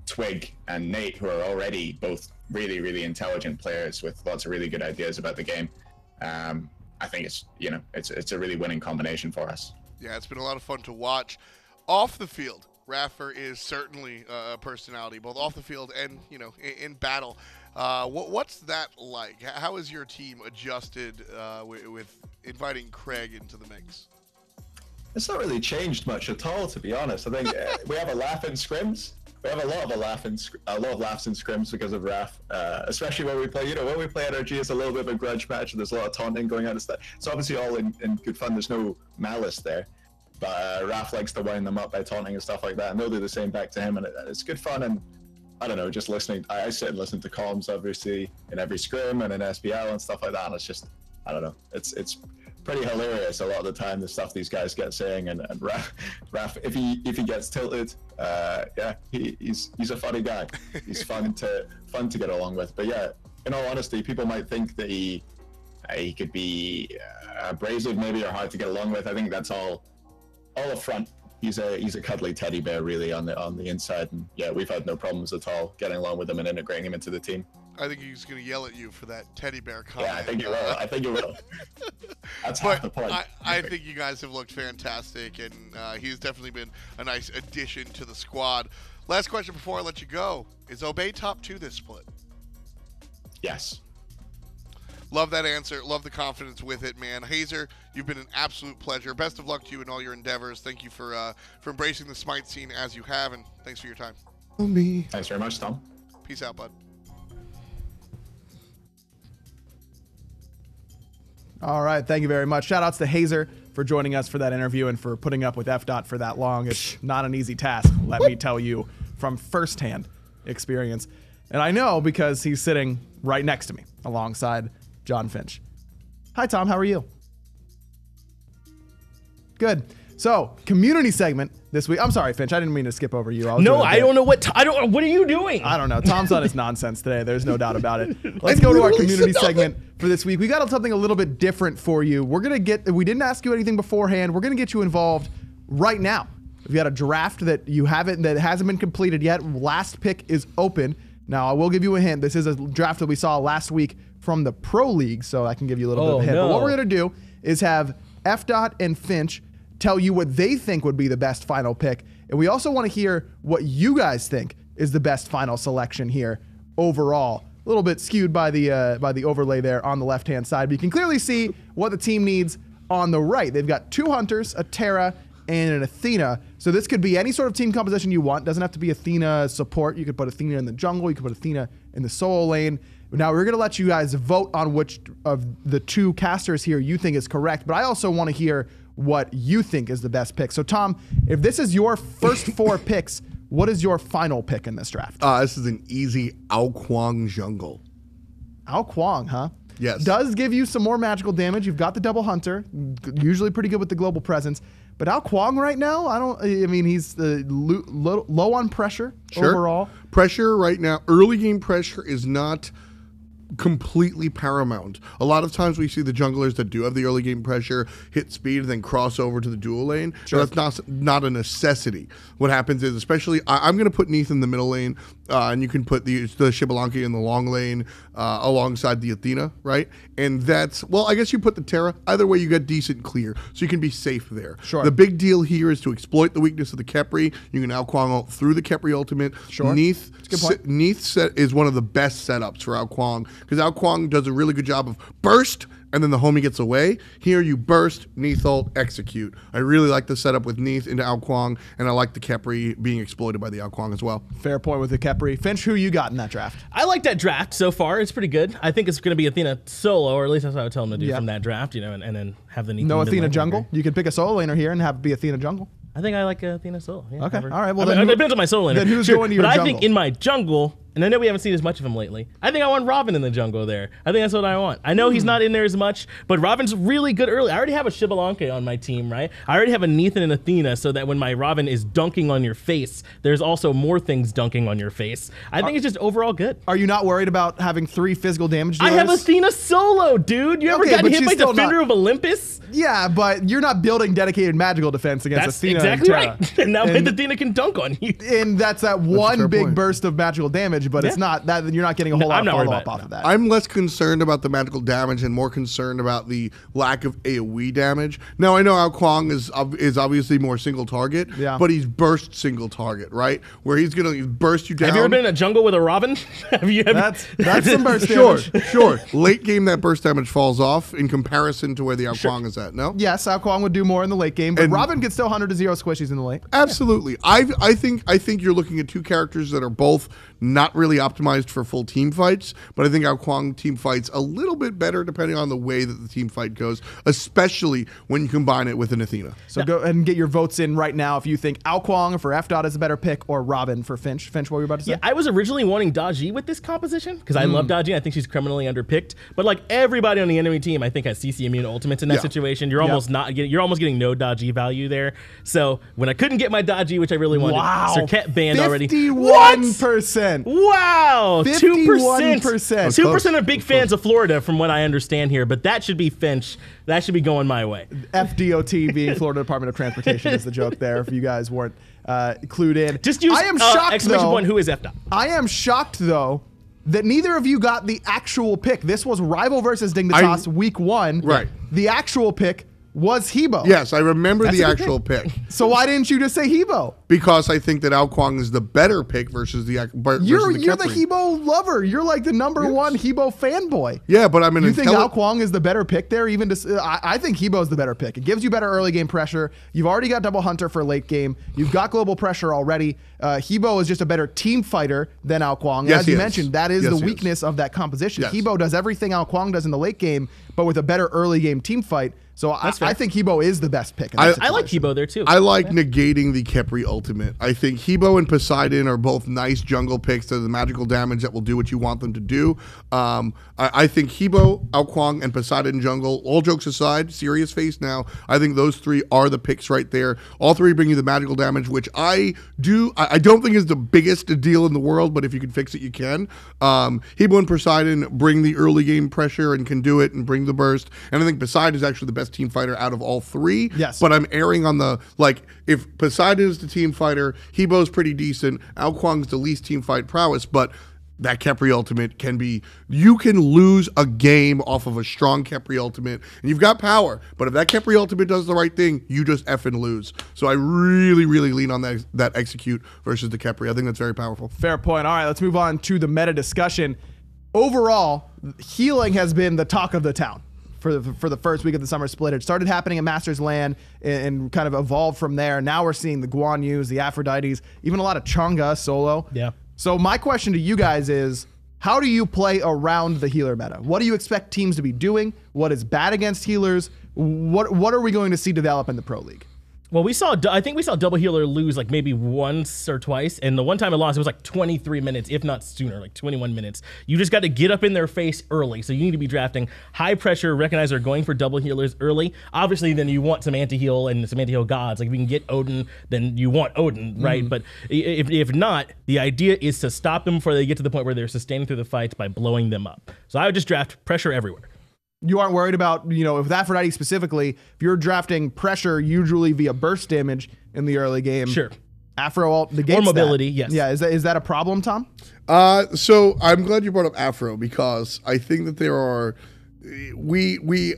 Twig and Nate, who are already both really, really intelligent players with lots of really good ideas about the game, I think it's a really winning combination for us. Yeah, it's been a lot of fun to watch. Off the field, Rafa is certainly a personality, both off the field and in battle. What's that like? How has your team adjusted with inviting Craig into the mix? It's not really changed much at all, to be honest. I think we have a laugh in scrims, We have a lot of laughs in scrims because of Raph, especially when we play. You know, when we play NRG, it's a little bit of a grudge match, and there's a lot of taunting going on and stuff. It's obviously all in good fun. There's no malice there, but Raph likes to wind them up by taunting and stuff like that, and they'll do the same back to him, and it's good fun. And I don't know, just listening. I sit and listen to comms obviously in every scrim and in SPL and stuff like that, and it's just, I don't know, it's pretty hilarious a lot of the time, the stuff these guys get saying, and Raph, if he gets tilted, yeah, he's a funny guy. He's fun to get along with. But yeah, in all honesty, people might think that he could be abrasive maybe, or hard to get along with. I think that's all a front. He's a cuddly teddy bear really on the inside, and yeah, we've had no problems at all getting along with him and integrating him into the team. I think he's going to yell at you for that teddy bear comment. Yeah, I think you will. That's but half the point. I think you guys have looked fantastic, and he's definitely been a nice addition to the squad. Last question before I let you go. Is Obey top 2 this split? Yes. Love that answer. Love the confidence with it, man. Hazer, you've been an absolute pleasure. Best of luck to you in all your endeavors. Thank you for embracing the Smite scene as you have, and thanks for your time. Thanks very much, Tom. Peace out, bud. All right, thank you very much. Shout-outs to Hazer for joining us for that interview and for putting up with FDOT for that long. It's not an easy task, let me tell you, from firsthand experience. And I know because he's sitting right next to me alongside John Finch. Hi, Tom. How are you? Good. So, community segment this week. I'm sorry, Finch. I didn't mean to skip over you. No, I don't know what. What are you doing? I don't know. Tom's on his nonsense today. There's no doubt about it. Let's go to our community segment for this week. We got something a little bit different for you. We didn't ask you anything beforehand. We're gonna get you involved right now. We've got a draft that hasn't been completed yet. Last pick is open. Now, I will give you a hint. This is a draft that we saw last week from the Pro League, so I can give you a little bit of a hint. No. But what we're gonna do is have FDOT and Finch tell you what they think would be the best final pick. And we also want to hear what you guys think is the best final selection here overall. A little bit skewed by the overlay there on the left-hand side, but you can clearly see what the team needs on the right. They've got 2 Hunters, a Terra, and an Athena. So this could be any sort of team composition you want. Doesn't have to be Athena support. You could put Athena in the jungle. You could put Athena in the solo lane. Now, we're going to let you guys vote on which of the 2 casters here you think is correct, but I also want to hear what you think is the best pick. So, Tom, if this is your first 4 picks, what is your final pick in this draft? This is an easy Ao Kuang jungle. Ao Kuang, huh? Yes. Does give you some more magical damage. You've got the double hunter, usually pretty good with the global presence. But Ao Kuang right now, he's low on pressure overall. Pressure right now, early game pressure is not completely paramount. A lot of times we see the junglers that do have the early game pressure hit speed and then cross over to the dual lane. Sure. But that's not a necessity. What happens is, especially, I'm going to put Neith in the middle lane, and you can put the Xbalanque in the long lane alongside the Athena, right? And that's, well, I guess you put the Terra. Either way, you get decent clear, so you can be safe there. Sure. The big deal here is to exploit the weakness of the Khepri. You can Ao Kuang ult through the Khepri ultimate. Sure. Neith is one of the best setups for Ao Kuang, because Ao Kuang does a really good job of burst, and then the homie gets away. Here you burst, Neith ult, execute. I really like the setup with Neith into Ao Kuang, and I like the Khepri being exploited by the Ao Kuang as well. Fair point with the Khepri. Finch, who you got in that draft? I like that draft so far. It's pretty good. I think it's going to be Athena solo, or at least that's what I would tell him to do from that draft, and then have the Neith. No Athena jungle. You could pick a solo laner here and have it be Athena jungle. I think I like Athena solo. Yeah, okay, all right. Well, it depends on my solo laner. Then who's going to your jungle? But I think in my jungle, and I know we haven't seen as much of him lately, I think I want Robin in the jungle there. I think that's what I want. I know he's not in there as much, but Robin's really good early. I already have a Xbalanque on my team, right? I already have a Neith and an Athena, so that when my Robin is dunking on your face, there's also more things dunking on your face. I think it's just overall good. Are you not worried about having 3 physical damage dealers? I have Athena solo, dude. You ever gotten hit by Defender of Olympus? Yeah, but you're not building dedicated magical defense against Athena. That's exactly right. And now Athena can dunk on you. And that's that one big burst of magical damage. damage, but it's not that you're not getting a whole lot of follow-up off of that. I'm less concerned about the magical damage and more concerned about the lack of AoE damage. Now, I know Ao Kuang is obviously more single target, but he's burst single target, right? Where he's going to burst you down. Have you ever been in a jungle with a Robin? That's some burst damage. Sure. Late game, that burst damage falls off in comparison to where the Ao Kuang is at, no? Yes, Ao Kuang would do more in the late game, but Robin can still 100 to 0 squishies in the late. Absolutely. I think you're looking at two characters that are both not really optimized for full team fights, but I think Ao Kuang team fights a little bit better depending on the way that the team fight goes, especially when you combine it with an Athena. So go ahead and get your votes in right now if you think Ao Kuang for F. is a better pick or Robin for Finch. Finch, what were you about to say? Yeah, I was originally wanting Daji with this composition because I love Daji. I think she's criminally underpicked. But like everybody on the enemy team, I think has CC immune ultimates in that situation. You're almost you're almost getting no Daji value there. So when I couldn't get my Daji, which I really wanted, Serket banned already. 51%. Wow, 51%. 2% are big fans of Florida, from what I understand here. But that should be Finch. That should be going my way. FDOT being Florida Department of Transportation is the joke there. If you guys weren't clued in, just use I am shocked exclamation though. Point, who is FDOT? I am shocked though that neither of you got the actual pick. This was Rival versus Dignitas week 1. Right. The actual pick was Hebo. Yes, I remember the actual pick. So why didn't you just say Hebo? Because I think that Ao Kuang is the better pick versus the You're the Hebo lover. You're like the number one Hebo fanboy. Yeah, but I'm an You think Ao Kuang is the better pick there? Even I think Hebo is the better pick. It gives you better early game pressure. You've already got Double Hunter for late game. You've got global pressure already. Hebo is just a better team fighter than Ao Kuang. Yes, as you mentioned, that is the weakness of that composition. Yes. Hebo does everything Ao Kuang does in the late game, but with a better early game team fight. So I think Hebo is the best pick. I like Hebo there too. I like negating the Khepri ultimate. I think Hebo and Poseidon are both nice jungle picks that are the magical damage that will do what you want them to do. I think Hebo, Ao Kuang, and Poseidon jungle, all jokes aside, serious face now, I think those three are the picks right there. All three bring you the magical damage, which I don't think is the biggest deal in the world, but if you can fix it, you can. Hebo and Poseidon bring the early game pressure and can do it and bring the burst. And I think Poseidon is actually the best team fighter out of all three. Yes. But I'm erring on the, like, if Poseidon is the team fighter, Hebo's pretty decent, Ao Kuang's the least team fight prowess, but that Khepri ultimate can be, you can lose a game off of a strong Khepri ultimate, and you've got power, but if that Khepri ultimate does the right thing, you just effing lose. So I really, really lean on that execute versus the Khepri. I think that's very powerful. Fair point. All right, let's move on to the meta discussion. Overall, healing has been the talk of the town for the first week of the summer split. It started happening at Masters Land and kind of evolved from there. Now we're seeing the Guan Yus, the Aphrodites, even a lot of Chang'e solo. Yeah. So my question to you guys is, how do you play around the healer meta? What do you expect teams to be doing? What is bad against healers? What are we going to see develop in the Pro League? Well, I think we saw Double Healer lose like maybe once or twice, and the one time it lost, it was like 23 minutes, if not sooner, like 21 minutes. You just got to get up in their face early, so you need to be drafting high pressure, recognize they're going for Double Healers early. Obviously, then you want some anti-heal and some anti-heal gods. Like if you can get Odin, then you want Odin, right? But if not, the idea is to stop them before they get to the point where they're sustaining through the fights by blowing them up. So I would just draft pressure everywhere. You aren't worried about, with Aphrodite specifically, if you're drafting pressure usually via burst damage in the early game. Sure. Afro ult negates or mobility, that. yes. Yeah, is that a problem, Tom? So I'm glad you brought up Afro because I think that there are, we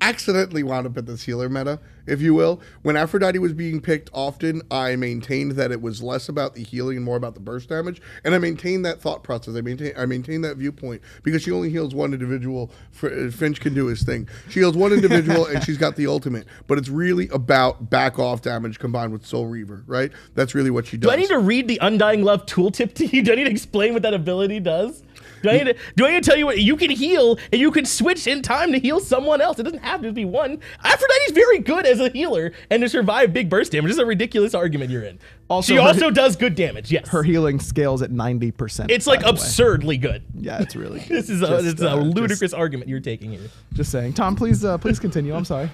accidentally wound up at this healer meta, if you will. When Aphrodite was being picked often, I maintained that it was less about the healing and more about the burst damage, and I maintained that thought process. I maintained that viewpoint because she only heals one individual. Finch can do his thing. She heals one individual and she's got the ultimate, but it's really about back off damage combined with Soul Reaver, right? That's really what she does. Do I need to read the Undying Love tooltip to you? Do I need to explain what that ability does? Do I need to tell you what you can heal and you can switch in time to heal someone else? It doesn't have to be one. Aphrodite's very good as a healer and to survive big burst damage. This is a ridiculous argument you're in. She also does good damage. Yes, her healing scales at 90%. It's like absurdly good. Yeah, it's really good. This is a ludicrous argument you're taking here. Just saying, Tom. Please continue. I'm sorry.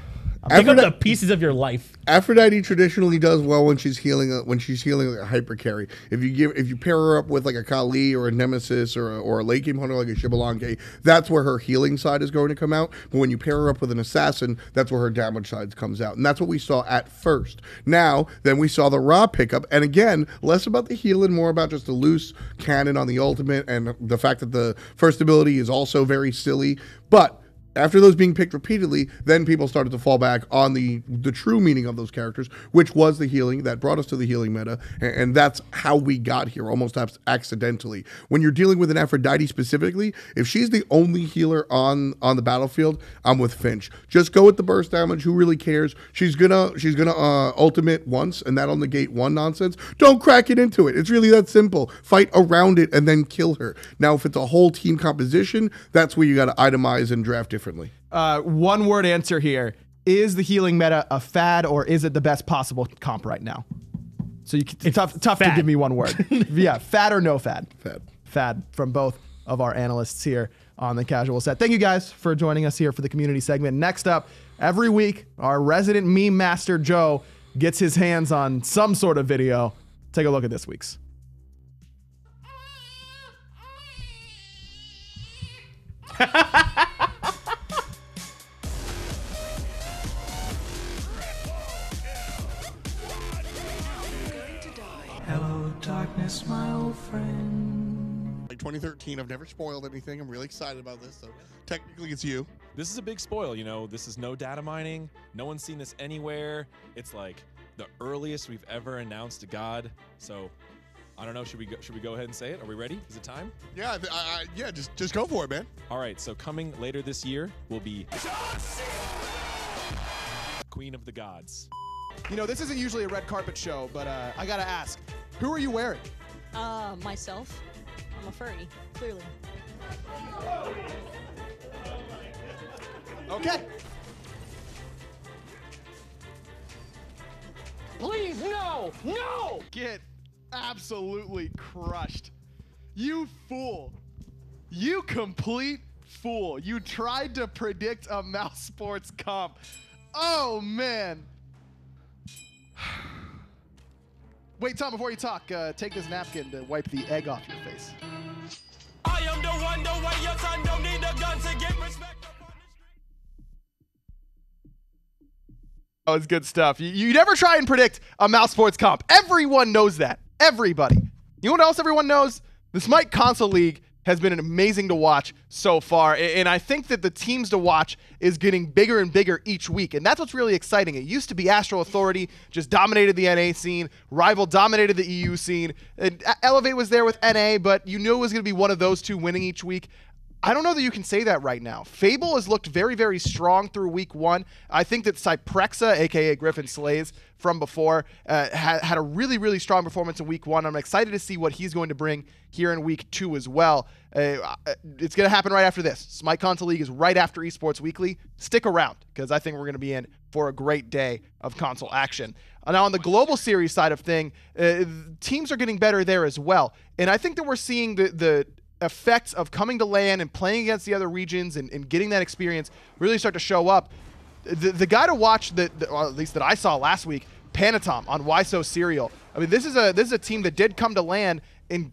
Pick up the pieces of your life. Aphrodite traditionally does well when she's healing like a hyper carry. If you pair her up with like a Kali or a Nemesis or a late game hunter like a Shibalanke, that's where her healing side is going to come out. But when you pair her up with an assassin, that's where her damage side comes out. And that's what we saw at first. Now, then we saw the Ra pickup, and again, less about the healing, more about just a loose cannon on the ultimate and the fact that the first ability is also very silly. But after those being picked repeatedly, then people started to fall back on the true meaning of those characters, which was the healing that brought us to the healing meta, and that's how we got here, almost accidentally. When you're dealing with an Aphrodite specifically, if she's the only healer on the battlefield, I'm with Finch. Just go with the burst damage. Who really cares? She's gonna ultimate once, and that'll negate one nonsense. Don't crack it into it. It's really that simple. Fight around it and then kill her. Now, if it's a whole team composition, that's where you got to itemize and draft differently. One word answer here. Is the healing meta a fad, or is it the best possible comp right now? So it's tough to give me one word. Yeah, fad or no fad? Fad from both of our analysts here on the casual set. Thank you guys for joining us here for the community segment. Next up, every week, our resident meme master Joe gets his hands on some sort of video. Take a look at this week's. Hello, darkness, my old friend. Like 2013, I've never spoiled anything. I'm really excited about this. So technically, it's you. This is a big spoil, you know. This is no data mining. No one's seen this anywhere. It's like the earliest we've ever announced a god. So I don't know. Should we go ahead and say it? Are we ready? Is it time? Yeah, yeah. Just go for it, man. All right. So coming later this year will be Queen of the Gods. You know, this isn't usually a red carpet show, but I gotta ask, who are you wearing? Myself. I'm a furry, clearly. Okay. Please, no! No! Get absolutely crushed. You fool. You complete fool. You tried to predict a mouse sports comp. Oh, man. Wait, Tom, before you talk, take this napkin to wipe the egg off your face. I am the one, the way your son don't need a gun to get respect. Oh, it's good stuff. You never try and predict a mouse sports comp. Everyone knows that. Everybody. You know what else everyone knows? The SMITE Console League has been amazing to watch so far, and I think that the teams to watch is getting bigger and bigger each week, and that's what's really exciting. It used to be Astro Authority just dominated the NA scene, Rival dominated the EU scene, and Elevate was there with NA, but you knew it was going to be one of those two winning each week. I don't know that you can say that right now. Fable has looked very, very strong through week one. I think that Cyprexa, a.k.a. Griffin Slays, from before, had a really, really strong performance in week one. I'm excited to see what he's going to bring here in week two as well. It's going to happen right after this. SMITE Console League is right after Esports Weekly. Stick around, because I think we're going to be in for a great day of console action. Now, on the global series side of thing, teams are getting better there as well. And I think that we're seeing the effects of coming to LAN and playing against the other regions and getting that experience really start to show up. The guy to watch or at least that I saw last week, Panatom on Whyso Serial. I mean, this is a team that did come to LAN and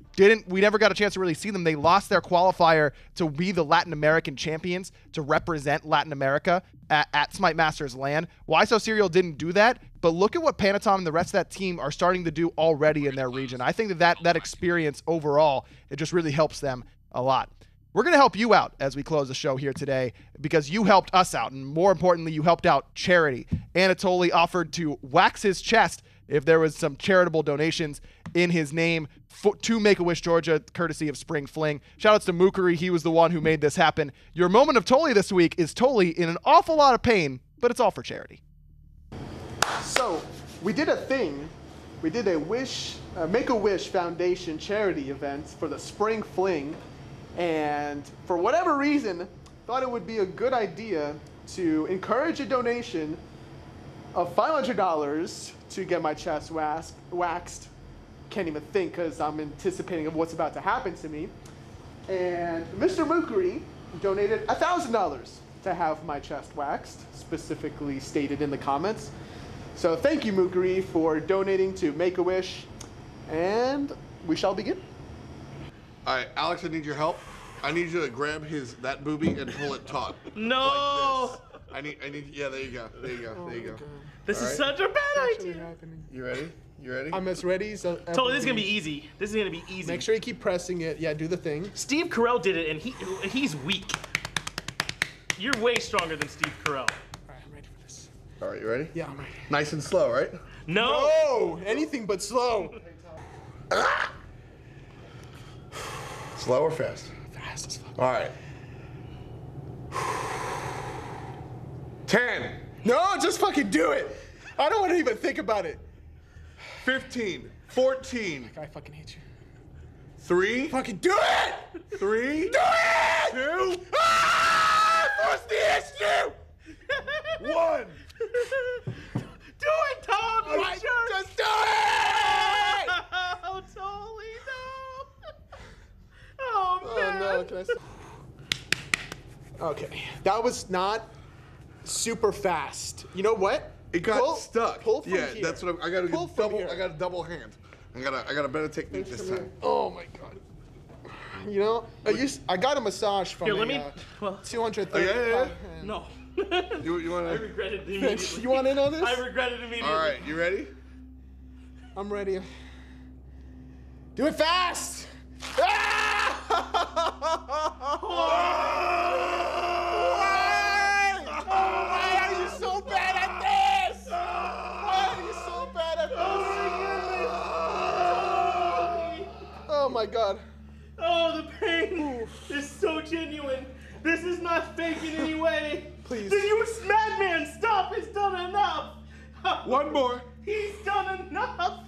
we never got a chance to really see them. They lost their qualifier to be the Latin American champions, to represent Latin America at SMITE Masters LAN. Whyso Serial didn't do that, but look at what Panatom and the rest of that team are starting to do already in their region. I think that experience overall, it just really helps them a lot. We're going to help you out as we close the show here today, because you helped us out, and more importantly, you helped out charity. Anatoly offered to wax his chest if there was some charitable donations in his name to Make-A-Wish Georgia, courtesy of Spring Fling. Shoutouts to Mookery. He was the one who made this happen. Your moment of Toly this week is Toly in an awful lot of pain, but it's all for charity. So, we did a thing. We did a Make-A-Wish Foundation charity event for the Spring Fling, and for whatever reason, thought it would be a good idea to encourage a donation of $500 to get my chest waxed. Can't even think, because I'm anticipating of what's about to happen to me. And Mr. Mookery donated $1,000 to have my chest waxed, specifically stated in the comments. So thank you, Mukari, for donating to Make-A-Wish, and we shall begin. All right, Alex, I need your help. I need you to grab that booby and pull it taut. No. Like this. I need. Yeah, there you go. There you go. There you go. This is such a bad idea. You ready? You ready? I'm as ready as Totally, this is gonna be easy. This is gonna be easy. Make sure you keep pressing it. Yeah, do the thing. Steve Carell did it, and he's weak. You're way stronger than Steve Carell. All right, I'm ready for this. All right, you ready? Yeah, I'm ready. Nice and slow, right? No. No, anything but slow. Slow or fast? Fast as fuck. All right. 10. No, just fucking do it. I don't want to even think about it. 15. 14. I fucking hate you. 3. Fucking do it! 3. Do it! 2. Ah! What's the issue? 1. Do it, Tom! You jerk! Just do it! Oh, totally no! Oh, man. Oh, no. Can I... Okay. That was not super fast. You know what? It got stuck. Pull from yeah, here. that's what I got to Pull from here. I got a double hand. I got a better technique this time. Oh my god. You know, I got a massage from Here, let me. 230 yeah. pound. No. You want I to? regret it immediately. You want in on this? I regret it immediately. All right, you ready? I'm ready. Do it fast! Ah! Why are you so bad at this? Why are you so bad at this? Oh my god. Oh, the pain is so genuine. This is not fake in any way. Please. You madman, stop. He's done enough. One more. He's done enough.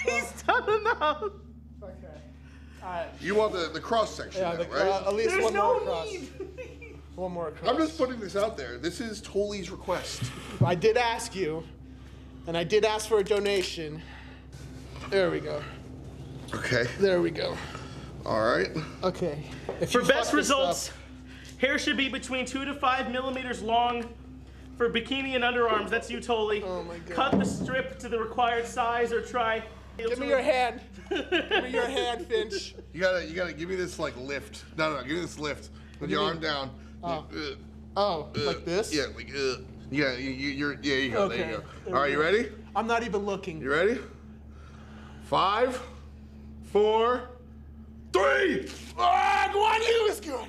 He's done enough. Okay. Alright. You want the cross section, Yeah, now, right? at least There's one no more across. need. One more across. I'm just putting this out there. This is Toli's request. I did ask you, and I did ask for a donation. There we go. Okay. There we go. All right. Okay. If For you best fuck this results, up- hair should be between 2 to 5 millimeters long. For bikini and underarms, that's you, Toli. Oh my god. Cut the strip to the required size or try. Give me your hand. Give me your hand, Finch. You gotta give me this like lift. No, give me this lift with your arm down. Oh, like this? Yeah, like yeah. You go. Okay. There you go. All right, you ready? I'm not even looking. You ready? 5, 4, 3. Ah, go on, you is good.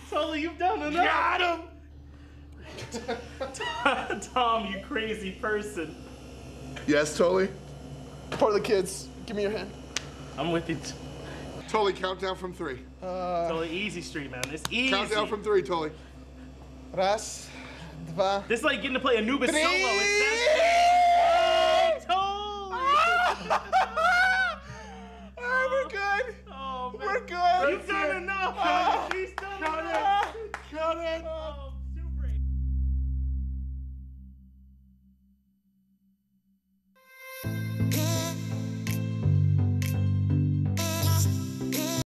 Toli, you've done enough. Got him. Tom, you crazy person. Yes, Toli. For the kids, give me your hand. I'm with you. Toli, count down from 3. Toli, easy street, man. It's easy. Count down from 3, Toli. Raz, dva. This is like getting to play Anubis solo. It's that